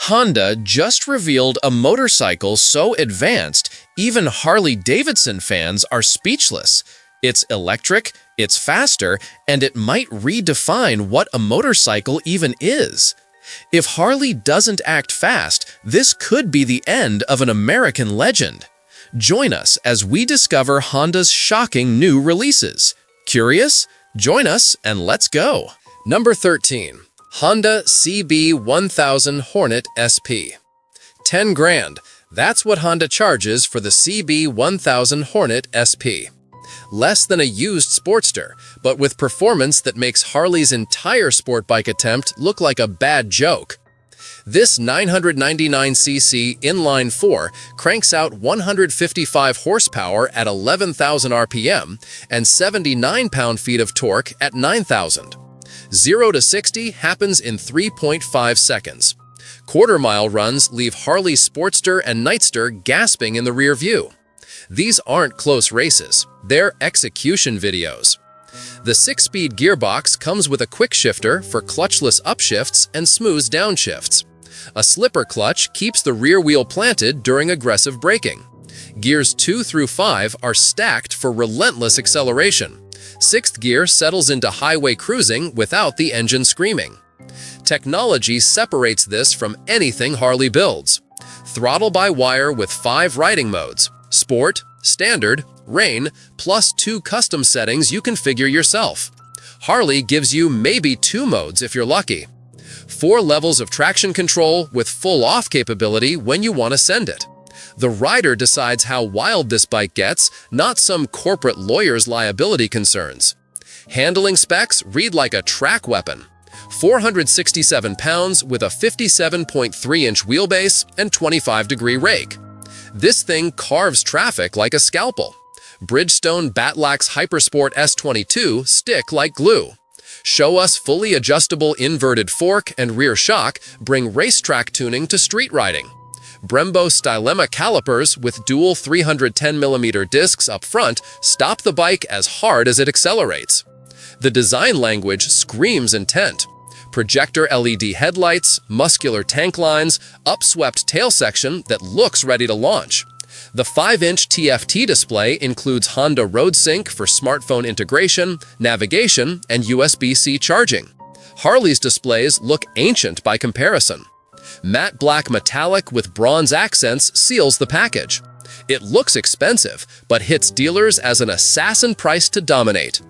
Honda just revealed a motorcycle so advanced, even Harley-Davidson fans are speechless. It's electric, it's faster, and it might redefine what a motorcycle even is. If Harley doesn't act fast, this could be the end of an American legend. Join us as we discover Honda's shocking new releases. Curious? Join us and let's go! Number 13. Honda CB1000 Hornet SP. 10 grand. That's what Honda charges for the CB1000 Hornet SP. Less than a used Sportster, but with performance that makes Harley's entire sport bike attempt look like a bad joke. This 999cc inline-4 cranks out 155 horsepower at 11,000 RPM and 79 pound-feet of torque at 9,000. 0 to 60 happens in 3.5 seconds. Quarter-mile runs leave Harley's Sportster and Nightster gasping in the rear view. These aren't close races, they're execution videos. The 6-speed gearbox comes with a quick shifter for clutchless upshifts and smooth downshifts. A slipper clutch keeps the rear wheel planted during aggressive braking. Gears 2 through 5 are stacked for relentless acceleration. 6th gear settles into highway cruising without the engine screaming. Technology separates this from anything Harley builds. Throttle-by-wire with 5 riding modes: Sport, Standard, Rain, plus 2 custom settings you configure yourself. Harley gives you maybe 2 modes if you're lucky. 4 levels of traction control with full off capability when you want to send it. The rider decides how wild this bike gets, not some corporate lawyer's liability concerns. Handling specs read like a track weapon. 467 pounds with a 57.3-inch wheelbase and 25-degree rake. This thing carves traffic like a scalpel. Bridgestone Batlak's Hypersport S22 stick like glue. Show us fully adjustable inverted fork and rear shock bring racetrack tuning to street riding. Brembo Stylema calipers with dual 310mm discs up front stop the bike as hard as it accelerates. The design language screams intent. Projector LED headlights, muscular tank lines, upswept tail section that looks ready to launch. The 5-inch TFT display includes Honda RoadSync for smartphone integration, navigation, and USB-C charging. Harley's displays look ancient by comparison. Matte black metallic with bronze accents seals the package. It looks expensive, but hits dealers as an assassin price to dominate.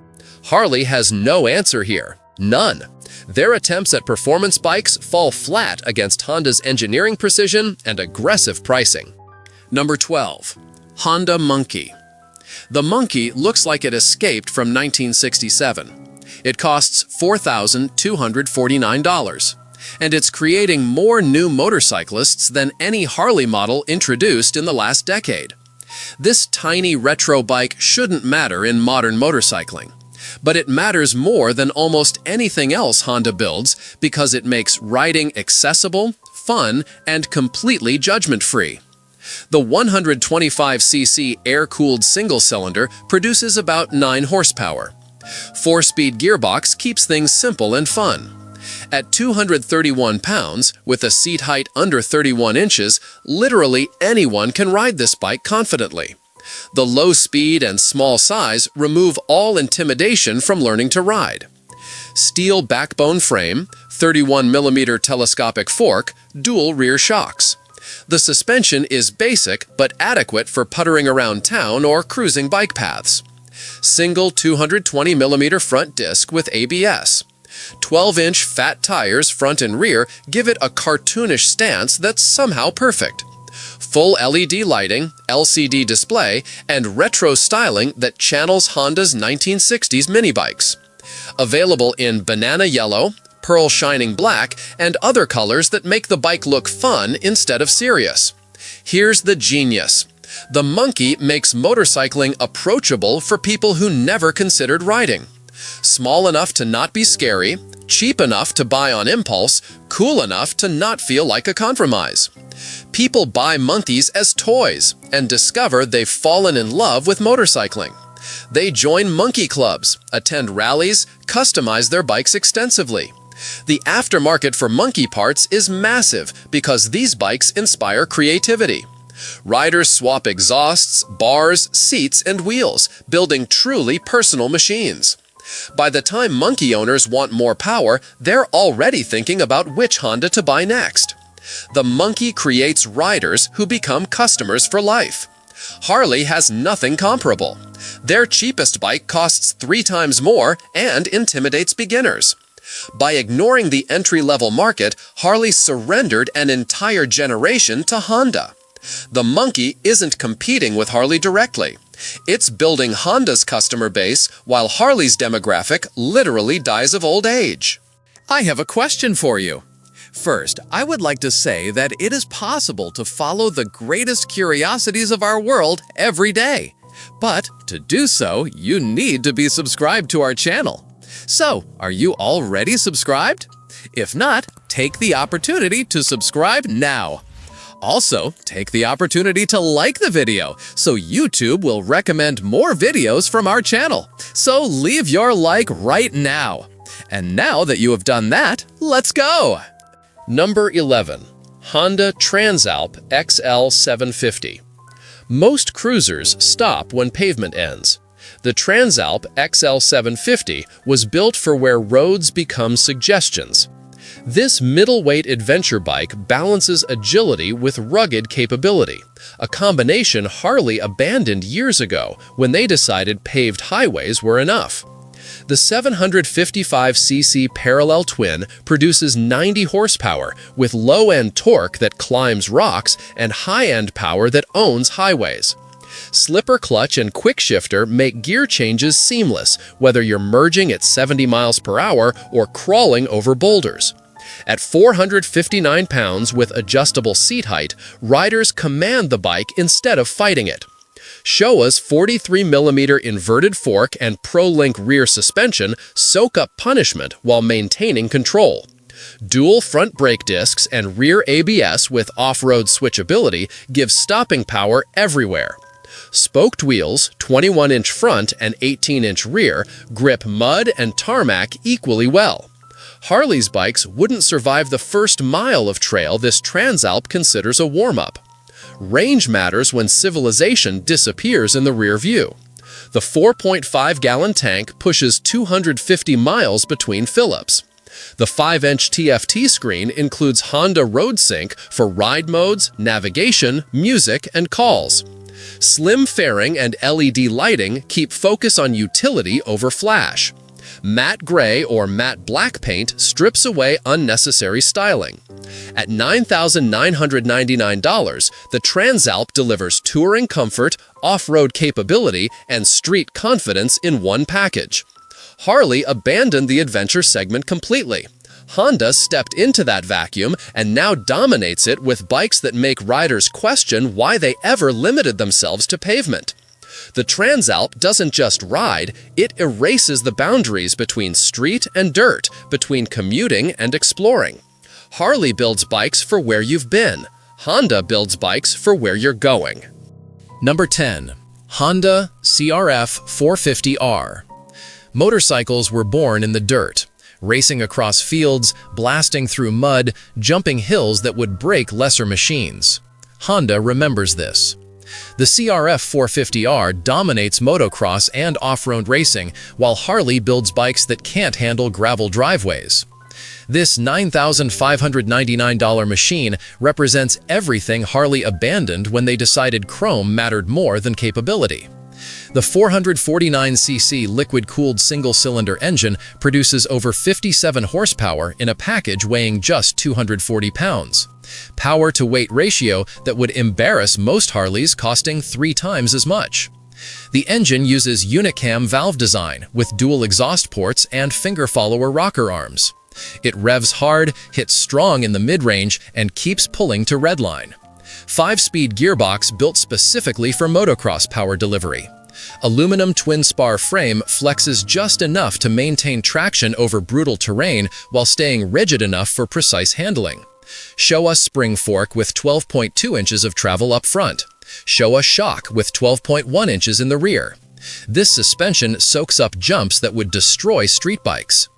Harley has no answer here. None. Their attempts at performance bikes fall flat against Honda's engineering precision and aggressive pricing. Number 12. Honda Monkey. The Monkey looks like it escaped from 1967. It costs $4,249, and it's creating more new motorcyclists than any Harley model introduced in the last decade. This tiny retro bike shouldn't matter in modern motorcycling, but it matters more than almost anything else Honda builds because it makes riding accessible, fun, and completely judgment-free. The 125cc air-cooled single-cylinder produces about 9 horsepower. 4-speed gearbox keeps things simple and fun. At 231 pounds, with a seat height under 31 inches, literally anyone can ride this bike confidently. The low speed and small size remove all intimidation from learning to ride. Steel backbone frame, 31mm telescopic fork, dual rear shocks. The suspension is basic but adequate for puttering around town or cruising bike paths. Single 220mm front disc with ABS. 12-inch fat tires front and rear give it a cartoonish stance that's somehow perfect. Full LED lighting, LCD display, and retro styling that channels Honda's 1960s mini bikes. Available in banana yellow, pearl shining black, and other colors that make the bike look fun instead of serious. Here's the genius. The Monkey makes motorcycling approachable for people who never considered riding. Small enough to not be scary, cheap enough to buy on impulse, cool enough to not feel like a compromise. People buy Monkeys as toys and discover they've fallen in love with motorcycling. They join monkey clubs, attend rallies, customize their bikes extensively. The aftermarket for monkey parts is massive because these bikes inspire creativity. Riders swap exhausts, bars, seats, and wheels, building truly personal machines. By the time monkey owners want more power, they're already thinking about which Honda to buy next. The monkey creates riders who become customers for life. Harley has nothing comparable. Their cheapest bike costs 3 times more and intimidates beginners. By ignoring the entry-level market, Harley surrendered an entire generation to Honda. The monkey isn't competing with Harley directly. It's building Honda's customer base while Harley's demographic literally dies of old age. I have a question for you. First, I would like to say that it is possible to follow the greatest curiosities of our world every day. But to do so, you need to be subscribed to our channel. So, are you already subscribed? If not, take the opportunity to subscribe now. Also, take the opportunity to like the video, so YouTube will recommend more videos from our channel. So leave your like right now. And now that you have done that, let's go! Number 11. Honda Transalp XL750. Most cruisers stop when pavement ends. The Transalp XL750 was built for where roads become suggestions. This middleweight adventure bike balances agility with rugged capability, a combination Harley abandoned years ago when they decided paved highways were enough. The 755cc parallel twin produces 90 horsepower with low-end torque that climbs rocks and high-end power that owns highways. Slipper clutch and quick shifter make gear changes seamless, whether you're merging at 70 miles per hour or crawling over boulders. At 459 pounds with adjustable seat height, riders command the bike instead of fighting it. Showa's 43mm inverted fork and Pro-Link rear suspension soak up punishment while maintaining control. Dual front brake discs and rear ABS with off-road switchability give stopping power everywhere. Spoked wheels, 21-inch front and 18-inch rear, grip mud and tarmac equally well. Harley's bikes wouldn't survive the first mile of trail this Transalp considers a warm-up. Range matters when civilization disappears in the rear view. The 4.5-gallon tank pushes 250 miles between fill-ups. The 5-inch TFT screen includes Honda Road Sync for ride modes, navigation, music, and calls. Slim fairing and LED lighting keep focus on utility over flash. Matte gray or matte black paint strips away unnecessary styling. At $9,999, the Transalp delivers touring comfort, off-road capability, and street confidence in one package. Harley abandoned the adventure segment completely. Honda stepped into that vacuum and now dominates it with bikes that make riders question why they ever limited themselves to pavement. The Transalp doesn't just ride, it erases the boundaries between street and dirt, between commuting and exploring. Harley builds bikes for where you've been. Honda builds bikes for where you're going. Number 10. Honda CRF 450R. Motorcycles were born in the dirt, racing across fields, blasting through mud, jumping hills that would break lesser machines. Honda remembers this. The CRF 450R dominates motocross and off-road racing, while Harley builds bikes that can't handle gravel driveways. This $9,599 machine represents everything Harley abandoned when they decided chrome mattered more than capability. The 449cc liquid-cooled single-cylinder engine produces over 57 horsepower in a package weighing just 240 pounds. Power-to-weight ratio that would embarrass most Harleys, costing 3 times as much. The engine uses unicam valve design with dual exhaust ports and finger-follower rocker arms. It revs hard, hits strong in the mid-range, and keeps pulling to redline. 5-speed gearbox built specifically for motocross power delivery. Aluminum twin-spar frame flexes just enough to maintain traction over brutal terrain while staying rigid enough for precise handling. Showa spring fork with 12.2 inches of travel up front. Showa shock with 12.1 inches in the rear. This suspension soaks up jumps that would destroy street bikes.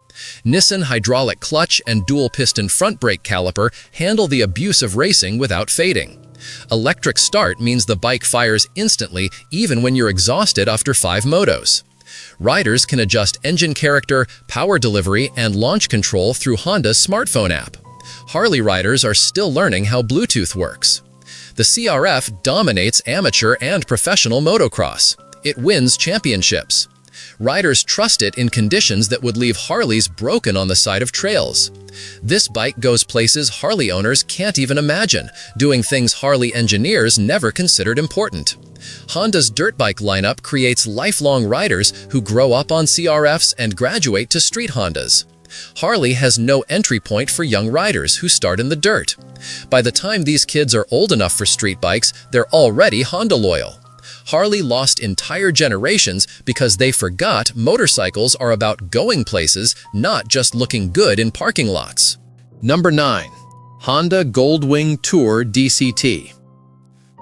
Nissan hydraulic clutch and dual-piston front brake caliper handle the abuse of racing without fading. Electric start means the bike fires instantly even when you're exhausted after 5 motos. Riders can adjust engine character, power delivery, and launch control through Honda's smartphone app. Harley riders are still learning how Bluetooth works. The CRF dominates amateur and professional motocross. It wins championships. Riders trust it in conditions that would leave Harleys broken on the side of trails. This bike goes places Harley owners can't even imagine, doing things Harley engineers never considered important. Honda's dirt bike lineup creates lifelong riders who grow up on CRFs and graduate to street Hondas. Harley has no entry point for young riders who start in the dirt. By the time these kids are old enough for street bikes, they're already Honda loyal. Harley lost entire generations because they forgot motorcycles are about going places, not just looking good in parking lots. Number 9. Honda Goldwing Tour DCT.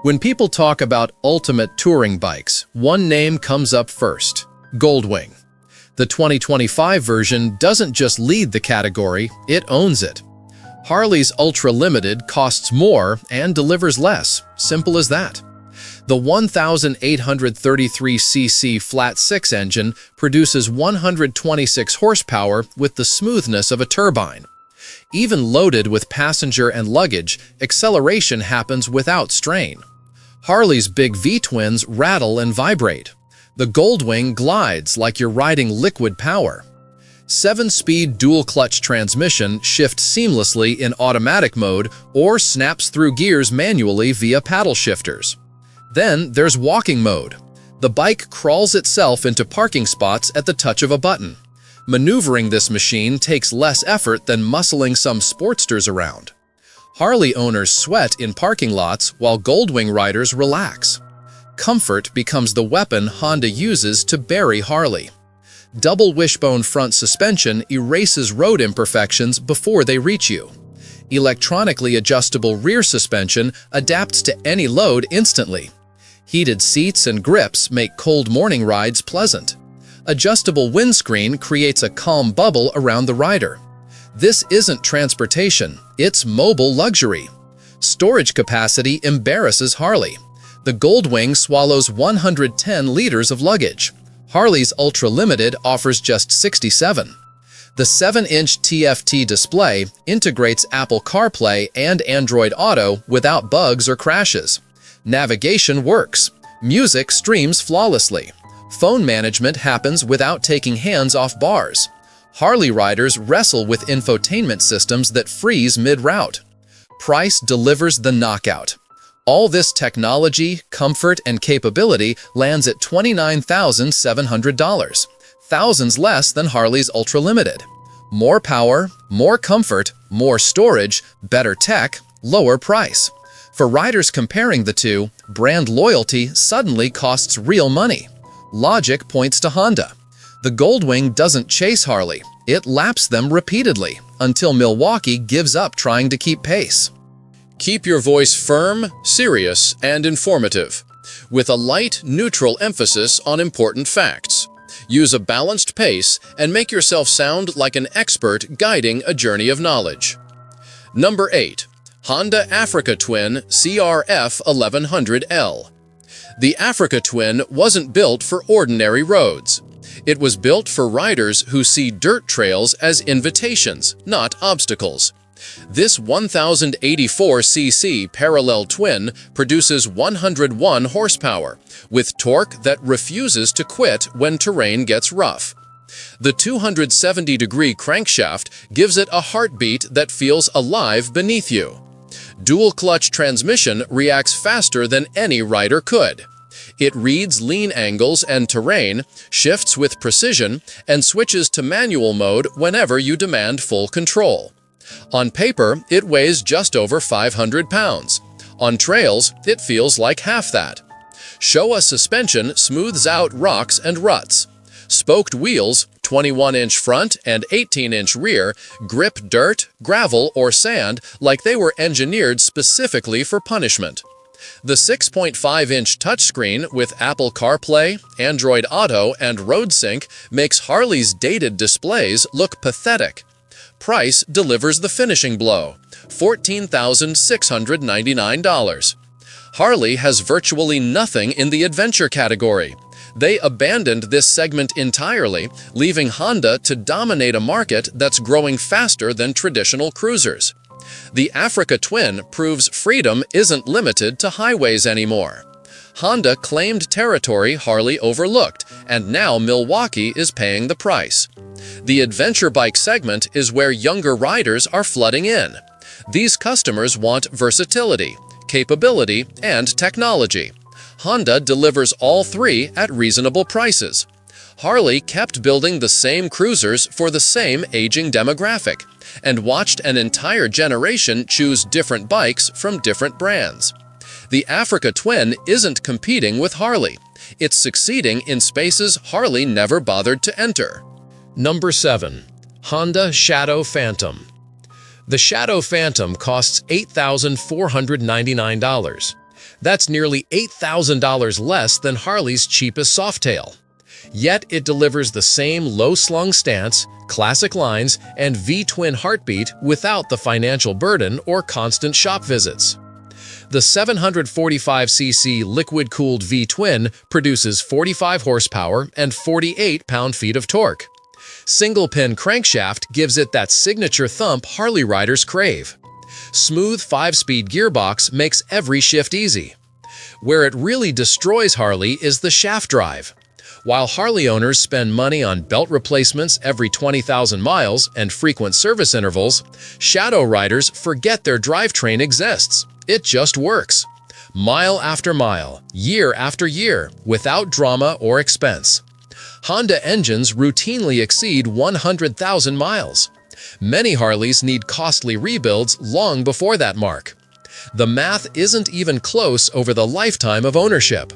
When people talk about ultimate touring bikes, one name comes up first: Goldwing. The 2025 version doesn't just lead the category, it owns it. Harley's Ultra Limited costs more and delivers less. Simple as that. The 1,833cc flat-six engine produces 126 horsepower with the smoothness of a turbine. Even loaded with passenger and luggage, acceleration happens without strain. Harley's big V-twins rattle and vibrate. The Goldwing glides like you're riding liquid power. 7-speed dual-clutch transmission shifts seamlessly in automatic mode or snaps through gears manually via paddle shifters. Then there's walking mode. The bike crawls itself into parking spots at the touch of a button. Maneuvering this machine takes less effort than muscling some Sportsters around. Harley owners sweat in parking lots while Goldwing riders relax. Comfort becomes the weapon Honda uses to bury Harley. Double wishbone front suspension erases road imperfections before they reach you. Electronically adjustable rear suspension adapts to any load instantly. Heated seats and grips make cold morning rides pleasant. Adjustable windscreen creates a calm bubble around the rider. This isn't transportation, it's mobile luxury. Storage capacity embarrasses Harley. The Goldwing swallows 110 liters of luggage. Harley's Ultra Limited offers just 67. The 7-inch TFT display integrates Apple CarPlay and Android Auto without bugs or crashes. Navigation works. Music streams flawlessly. Phone management happens without taking hands off bars. Harley riders wrestle with infotainment systems that freeze mid-route. Price delivers the knockout. All this technology, comfort, and capability lands at $29,700, thousands less than Harley's Ultra Limited. More power, more comfort, more storage, better tech, lower price. For riders comparing the two, brand loyalty suddenly costs real money. Logic points to Honda. The Goldwing doesn't chase Harley, it laps them repeatedly, until Milwaukee gives up trying to keep pace. Keep your voice firm, serious, and informative, with a light, neutral emphasis on important facts. Use a balanced pace and make yourself sound like an expert guiding a journey of knowledge. Number 8. Honda Africa Twin CRF 1100L. The Africa Twin wasn't built for ordinary roads. It was built for riders who see dirt trails as invitations, not obstacles. This 1084cc parallel twin produces 101 horsepower, with torque that refuses to quit when terrain gets rough. The 270-degree crankshaft gives it a heartbeat that feels alive beneath you. Dual-clutch transmission reacts faster than any rider could. It reads lean angles and terrain, shifts with precision, and switches to manual mode whenever you demand full control. On paper, it weighs just over 500 pounds. On trails, it feels like half that. Showa suspension smooths out rocks and ruts. Spoked wheels, 21-inch front and 18-inch rear, grip dirt, gravel, or sand like they were engineered specifically for punishment. The 6.5-inch touchscreen with Apple CarPlay, Android Auto, and Road Sync makes Harley's dated displays look pathetic. Price delivers the finishing blow, $14,699. Harley has virtually nothing in the adventure category. They abandoned this segment entirely, leaving Honda to dominate a market that's growing faster than traditional cruisers. The Africa Twin proves freedom isn't limited to highways anymore. Honda claimed territory Harley overlooked, and now Milwaukee is paying the price. The adventure bike segment is where younger riders are flooding in. These customers want versatility, capability, and technology. Honda delivers all three at reasonable prices. Harley kept building the same cruisers for the same aging demographic, and watched an entire generation choose different bikes from different brands. The Africa Twin isn't competing with Harley. It's succeeding in spaces Harley never bothered to enter. Number 7. Honda Shadow Phantom. The Shadow Phantom costs $8,499. That's nearly $8,000 less than Harley's cheapest Softail. Yet it delivers the same low-slung stance, classic lines, and V-twin heartbeat without the financial burden or constant shop visits. The 745cc liquid-cooled V-twin produces 45 horsepower and 48 pound-feet of torque. Single-pin crankshaft gives it that signature thump Harley riders crave. Smooth 5-speed gearbox makes every shift easy. Where it really destroys Harley is the shaft drive. While Harley owners spend money on belt replacements every 20,000 miles and frequent service intervals, Shadow riders forget their drivetrain exists. It just works. Mile after mile, year after year, without drama or expense. Honda engines routinely exceed 100,000 miles. Many Harleys need costly rebuilds long before that mark. The math isn't even close over the lifetime of ownership.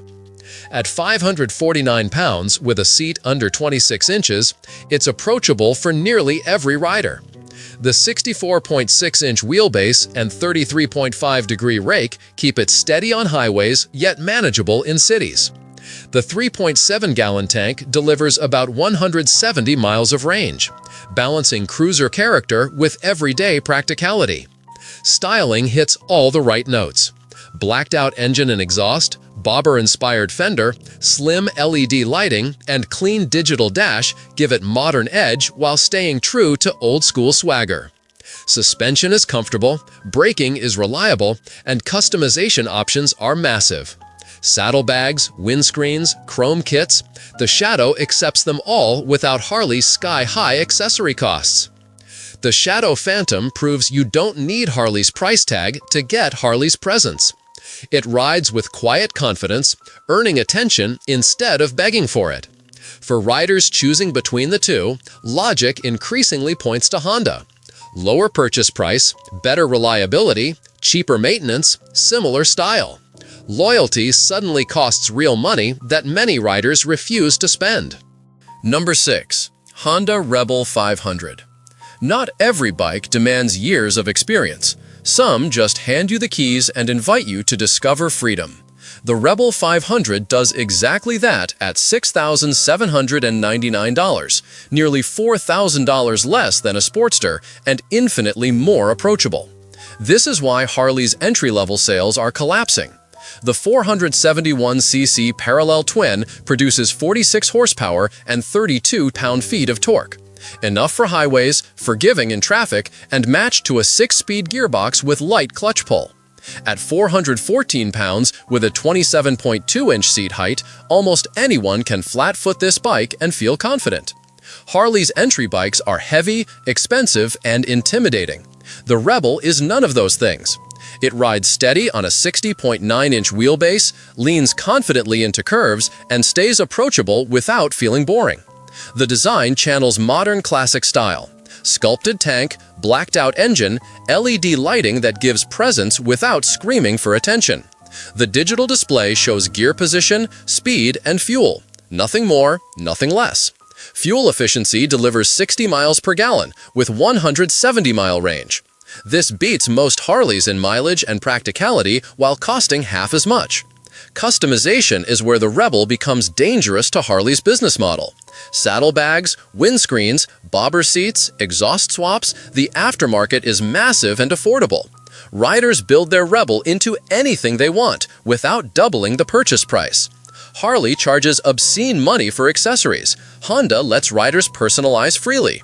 At 549 pounds with a seat under 26 inches, it's approachable for nearly every rider. The 64.6-inch wheelbase and 33.5-degree rake keep it steady on highways yet manageable in cities. The 3.7-gallon tank delivers about 170 miles of range, balancing cruiser character with everyday practicality. Styling hits all the right notes. Blacked-out engine and exhaust, bobber-inspired fender, slim LED lighting, and clean digital dash give it modern edge while staying true to old-school swagger. Suspension is comfortable, braking is reliable, and customization options are massive. Saddlebags, windscreens, chrome kits, the Shadow accepts them all without Harley's sky-high accessory costs. The Shadow Phantom proves you don't need Harley's price tag to get Harley's presence. It rides with quiet confidence, earning attention instead of begging for it. For riders choosing between the two, logic increasingly points to Honda. Lower purchase price, better reliability, cheaper maintenance, similar style. Loyalty suddenly costs real money that many riders refuse to spend. Number 6. Honda Rebel 500. Not every bike demands years of experience. Some just hand you the keys and invite you to discover freedom. The Rebel 500 does exactly that at $6,799, nearly $4,000 less than a Sportster and infinitely more approachable. This is why Harley's entry-level sales are collapsing. The 471cc parallel twin produces 46 horsepower and 32 pound-feet of torque. Enough for highways, forgiving in traffic, and matched to a 6-speed gearbox with light clutch pull. At 414 pounds with a 27.2-inch seat height, almost anyone can flat-foot this bike and feel confident. Harley's entry bikes are heavy, expensive, and intimidating. The Rebel is none of those things. It rides steady on a 60.9-inch wheelbase, leans confidently into curves, and stays approachable without feeling boring. The design channels modern classic style. Sculpted tank, blacked-out engine, LED lighting that gives presence without screaming for attention. The digital display shows gear position, speed, and fuel. Nothing more, nothing less. Fuel efficiency delivers 60 miles per gallon with 170-mile range. This beats most Harleys in mileage and practicality while costing half as much. Customization is where the Rebel becomes dangerous to Harley's business model. Saddlebags, windscreens, bobber seats, exhaust swaps, the aftermarket is massive and affordable. Riders build their Rebel into anything they want without doubling the purchase price. Harley charges obscene money for accessories. Honda lets riders personalize freely.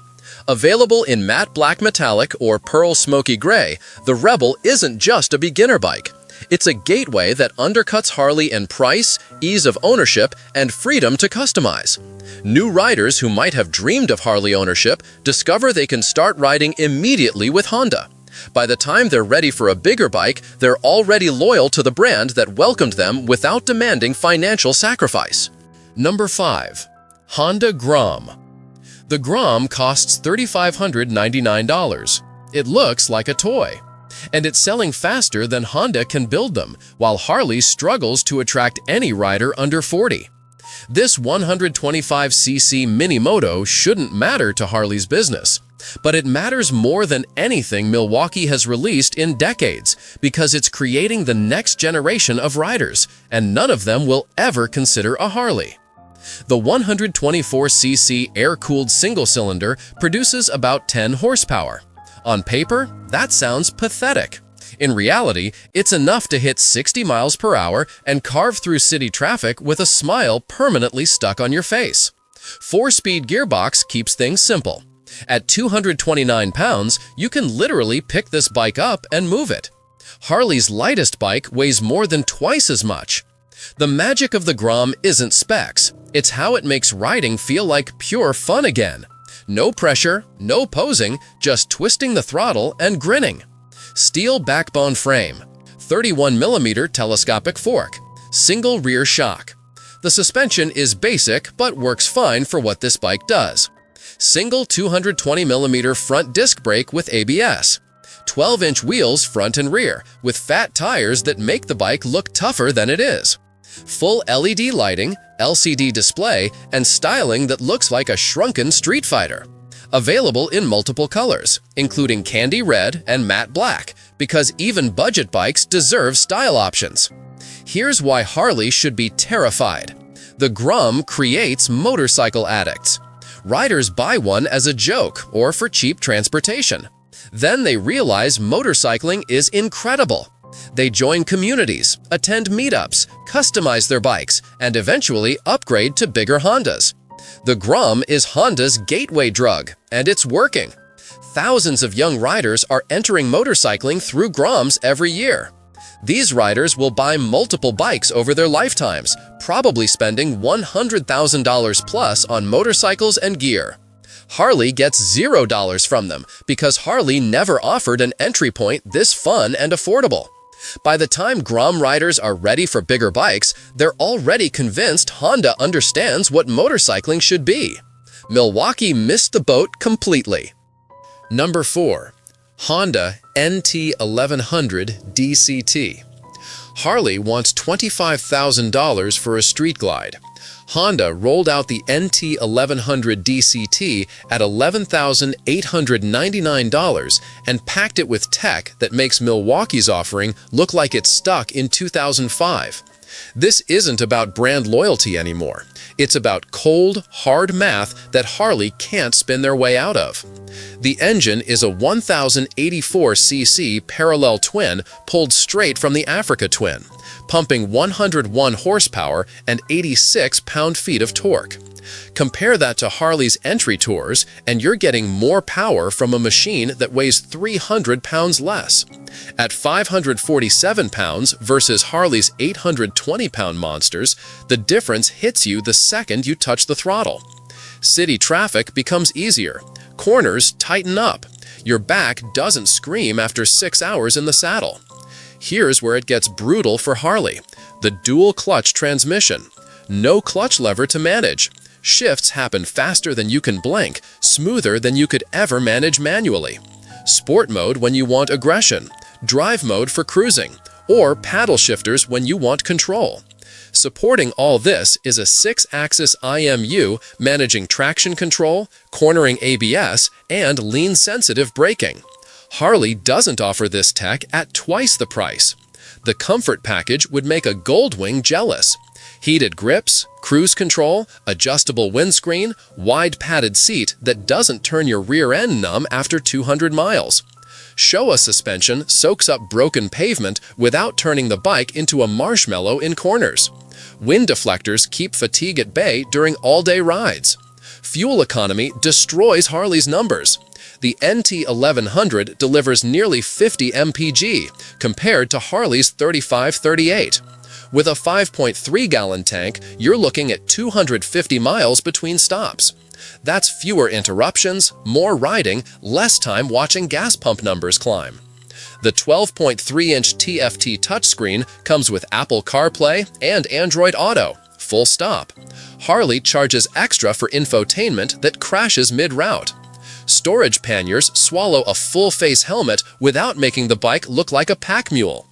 Available in matte black metallic or pearl smoky gray, the Rebel isn't just a beginner bike. It's a gateway that undercuts Harley in price, ease of ownership, and freedom to customize. New riders who might have dreamed of Harley ownership discover they can start riding immediately with Honda. By the time they're ready for a bigger bike, they're already loyal to the brand that welcomed them without demanding financial sacrifice. Number 5. Honda Grom. The Grom costs $3,599. It looks like a toy. And it's selling faster than Honda can build them, while Harley struggles to attract any rider under 40. This 125cc mini moto shouldn't matter to Harley's business, but it matters more than anything Milwaukee has released in decades because it's creating the next generation of riders, and none of them will ever consider a Harley. The 124cc air-cooled single-cylinder produces about 10 horsepower. On paper, that sounds pathetic. In reality, it's enough to hit 60 miles per hour and carve through city traffic with a smile permanently stuck on your face. 4-speed gearbox keeps things simple. At 229 pounds, you can literally pick this bike up and move it. Harley's lightest bike weighs more than twice as much. The magic of the Grom isn't specs, it's how it makes riding feel like pure fun again. No pressure, no posing, just twisting the throttle and grinning. Steel backbone frame, 31mm telescopic fork, single rear shock. The suspension is basic but works fine for what this bike does. Single 220mm front disc brake with ABS. 12-inch wheels front and rear, with fat tires that make the bike look tougher than it is. Full LED lighting, LCD display, and styling that looks like a shrunken Street Fighter. Available in multiple colors, including candy red and matte black, because even budget bikes deserve style options. Here's why Harley should be terrified. The Grom creates motorcycle addicts. Riders buy one as a joke or for cheap transportation. Then they realize motorcycling is incredible. They join communities, attend meetups, customize their bikes, and eventually upgrade to bigger Hondas. The Grom is Honda's gateway drug, and it's working. Thousands of young riders are entering motorcycling through Groms every year. These riders will buy multiple bikes over their lifetimes, probably spending $100,000 plus on motorcycles and gear. Harley gets $0 from them because Harley never offered an entry point this fun and affordable. By the time Grom riders are ready for bigger bikes, they're already convinced Honda understands what motorcycling should be. Milwaukee missed the boat completely. Number 4. Honda NT1100 DCT. Harley wants $25,000 for a street glide. Honda rolled out the NT1100 DCT at $11,899 and packed it with tech that makes Milwaukee's offering look like it's stuck in 2005. This isn't about brand loyalty anymore. It's about cold, hard math that Harley can't spin their way out of. The engine is a 1084cc parallel twin pulled straight from the Africa Twin, pumping 101 horsepower and 86 pound-feet of torque. Compare that to Harley's entry tours, and you're getting more power from a machine that weighs 300 pounds less. At 547 pounds versus Harley's 820-pound monsters, the difference hits you the second you touch the throttle. City traffic becomes easier. Corners tighten up. Your back doesn't scream after 6 hours in the saddle. Here's where it gets brutal for Harley. The dual-clutch transmission. No clutch lever to manage. Shifts happen faster than you can blink, smoother than you could ever manage manually. Sport mode when you want aggression. Drive mode for cruising. Or paddle shifters when you want control. Supporting all this is a 6-axis IMU managing traction control, cornering ABS, and lean-sensitive braking. Harley doesn't offer this tech at twice the price. The comfort package would make a Goldwing jealous. Heated grips, cruise control, adjustable windscreen, wide padded seat that doesn't turn your rear end numb after 200 miles. Showa suspension soaks up broken pavement without turning the bike into a marshmallow in corners. Wind deflectors keep fatigue at bay during all-day rides. Fuel economy destroys Harley's numbers. The NT1100 delivers nearly 50 mpg compared to Harley's 35-38. With a 5.3-gallon tank, you're looking at 250 miles between stops. That's fewer interruptions, more riding, less time watching gas pump numbers climb. The 12.3-inch TFT touchscreen comes with Apple CarPlay and Android Auto. Full stop. Harley charges extra for infotainment that crashes mid-route. Storage panniers swallow a full-face helmet without making the bike look like a pack mule.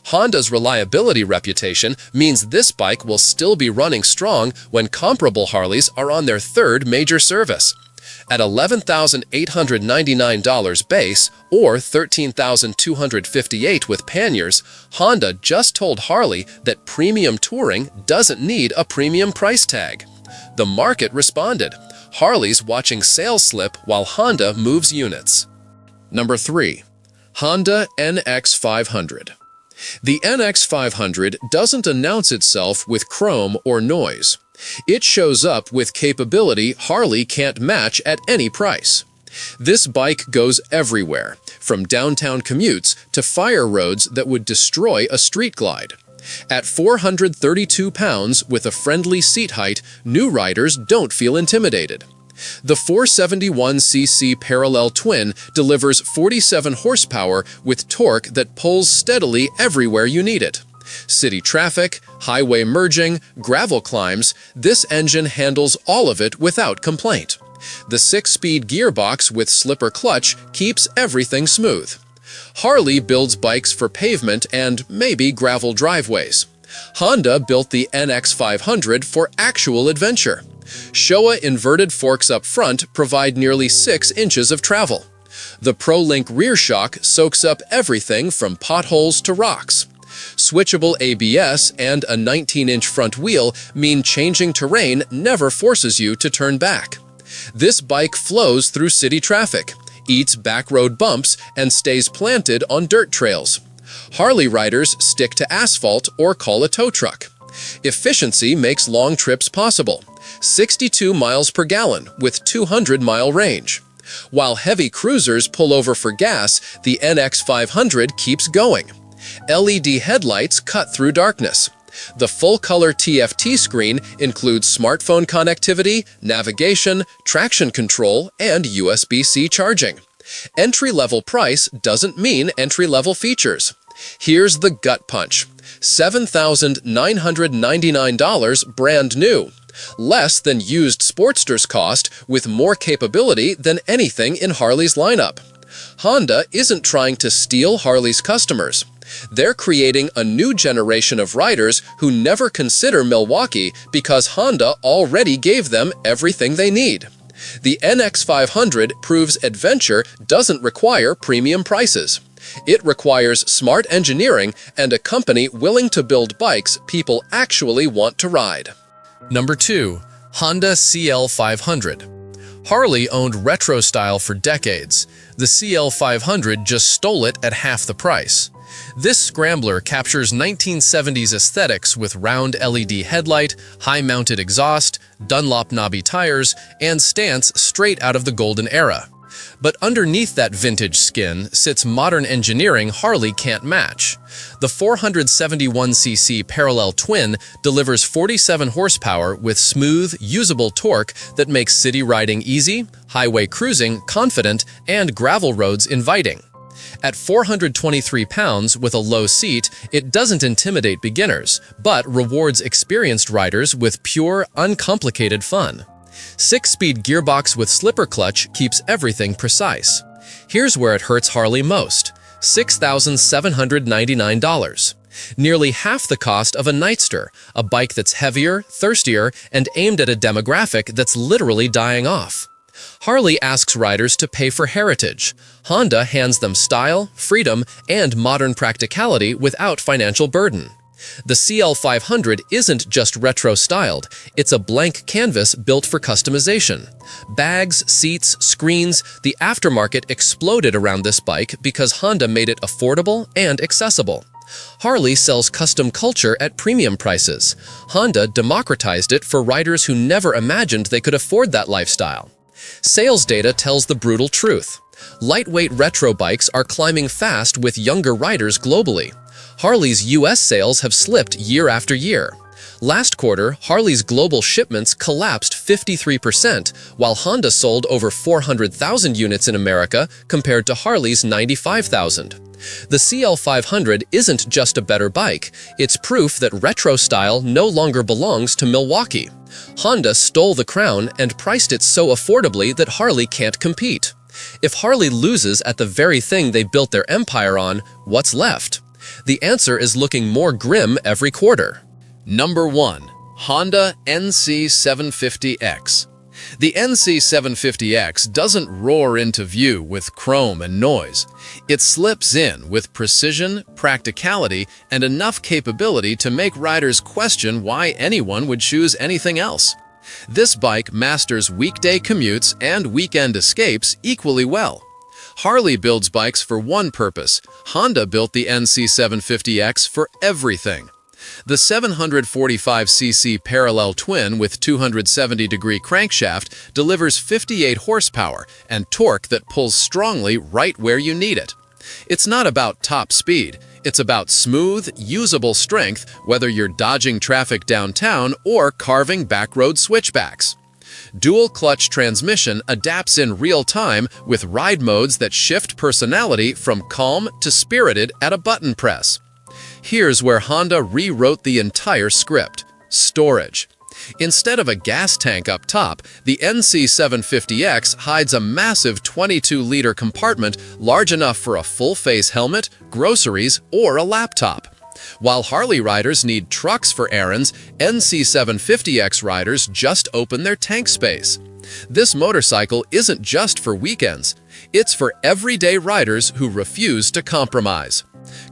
Honda's reliability reputation means this bike will still be running strong when comparable Harleys are on their third major service. At $11,899 base or $13,258 with panniers, Honda just told Harley that premium touring doesn't need a premium price tag. The market responded. Harley's watching sales slip while Honda moves units. Number 3. Honda NX500. The NX500 doesn't announce itself with chrome or noise. It shows up with capability Harley can't match at any price. This bike goes everywhere, from downtown commutes to fire roads that would destroy a street glide. At 432 pounds with a friendly seat height, new riders don't feel intimidated. The 471cc parallel twin delivers 47 horsepower with torque that pulls steadily everywhere you need it. City traffic, highway merging, gravel climbs, this engine handles all of it without complaint. The 6-speed gearbox with slipper clutch keeps everything smooth. Harley builds bikes for pavement and maybe gravel driveways. Honda built the NX500 for actual adventure. Showa inverted forks up front provide nearly 6 inches of travel. The ProLink rear shock soaks up everything from potholes to rocks. Switchable ABS and a 19-inch front wheel mean changing terrain never forces you to turn back. This bike flows through city traffic, eats backroad bumps, and stays planted on dirt trails. Harley riders stick to asphalt or call a tow truck. Efficiency makes long trips possible. 62 miles per gallon with 200-mile range. While heavy cruisers pull over for gas, the NX500 keeps going. LED headlights cut through darkness. The full-color TFT screen includes smartphone connectivity, navigation, traction control, and USB-C charging. Entry-level price doesn't mean entry-level features. Here's the gut punch. $7,999 brand new. Less than used Sportsters cost with more capability than anything in Harley's lineup. Honda isn't trying to steal Harley's customers. They're creating a new generation of riders who never consider Milwaukee because Honda already gave them everything they need. The NX500 proves adventure doesn't require premium prices. It requires smart engineering and a company willing to build bikes people actually want to ride. Number 2. Honda CL500. Harley owned retro style for decades. The CL500 just stole it at half the price. This scrambler captures 1970s aesthetics with round LED headlight, high-mounted exhaust, Dunlop knobby tires, and stance straight out of the golden era. But underneath that vintage skin sits modern engineering Harley can't match. The 471cc parallel twin delivers 47 horsepower with smooth, usable torque that makes city riding easy, highway cruising confident, and gravel roads inviting. At 423 pounds with a low seat, it doesn't intimidate beginners, but rewards experienced riders with pure, uncomplicated fun. 6-speed gearbox with slipper clutch keeps everything precise. Here's where it hurts Harley most: $6,799. Nearly half the cost of a Nightster, a bike that's heavier, thirstier, and aimed at a demographic that's literally dying off. Harley asks riders to pay for heritage. Honda hands them style, freedom, and modern practicality without financial burden. The CL500 isn't just retro-styled, it's a blank canvas built for customization. Bags, seats, screens, the aftermarket exploded around this bike because Honda made it affordable and accessible. Harley sells custom culture at premium prices. Honda democratized it for riders who never imagined they could afford that lifestyle. Sales data tells the brutal truth. Lightweight retro bikes are climbing fast with younger riders globally. Harley's US sales have slipped year after year. Last quarter, Harley's global shipments collapsed 53%, while Honda sold over 400,000 units in America compared to Harley's 95,000. The CL500 isn't just a better bike, it's proof that retro style no longer belongs to Milwaukee. Honda stole the crown and priced it so affordably that Harley can't compete. If Harley loses at the very thing they built their empire on, what's left? The answer is looking more grim every quarter. Number 1. Honda NC750X. The NC750X doesn't roar into view with chrome and noise. It slips in with precision, practicality, and enough capability to make riders question why anyone would choose anything else. This bike masters weekday commutes and weekend escapes equally well. Harley builds bikes for one purpose. Honda built the NC750X for everything. The 745cc parallel twin with 270-degree crankshaft delivers 58 horsepower and torque that pulls strongly right where you need it. It's not about top speed. It's about smooth, usable strength, whether you're dodging traffic downtown or carving backroad switchbacks. Dual-clutch transmission adapts in real time with ride modes that shift personality from calm to spirited at a button press. Here's where Honda rewrote the entire script: storage. Instead of a gas tank up top, the NC750X hides a massive 22-liter compartment large enough for a full-face helmet, groceries, or a laptop. While Harley riders need trucks for errands, NC750X riders just open their tank space. This motorcycle isn't just for weekends. It's for everyday riders who refuse to compromise.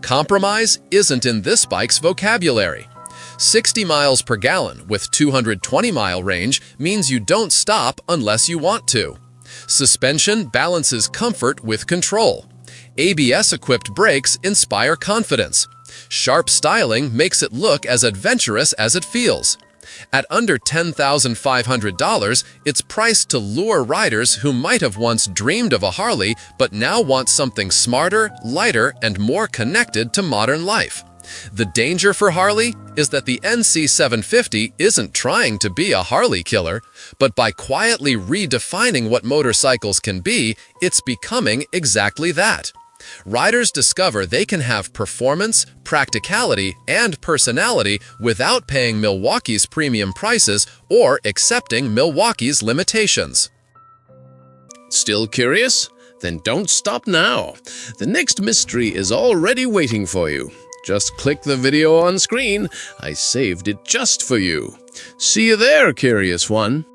Compromise isn't in this bike's vocabulary. 60 miles per gallon with 220-mile range means you don't stop unless you want to. Suspension balances comfort with control. ABS-equipped brakes inspire confidence. Sharp styling makes it look as adventurous as it feels. At under $10,500, it's priced to lure riders who might have once dreamed of a Harley but now want something smarter, lighter, and more connected to modern life. The danger for Harley is that the NC750 isn't trying to be a Harley killer, but by quietly redefining what motorcycles can be, it's becoming exactly that. Riders discover they can have performance, practicality, and personality without paying Milwaukee's premium prices or accepting Milwaukee's limitations. Still curious? Then don't stop now. The next mystery is already waiting for you. Just click the video on screen. I saved it just for you. See you there, curious one.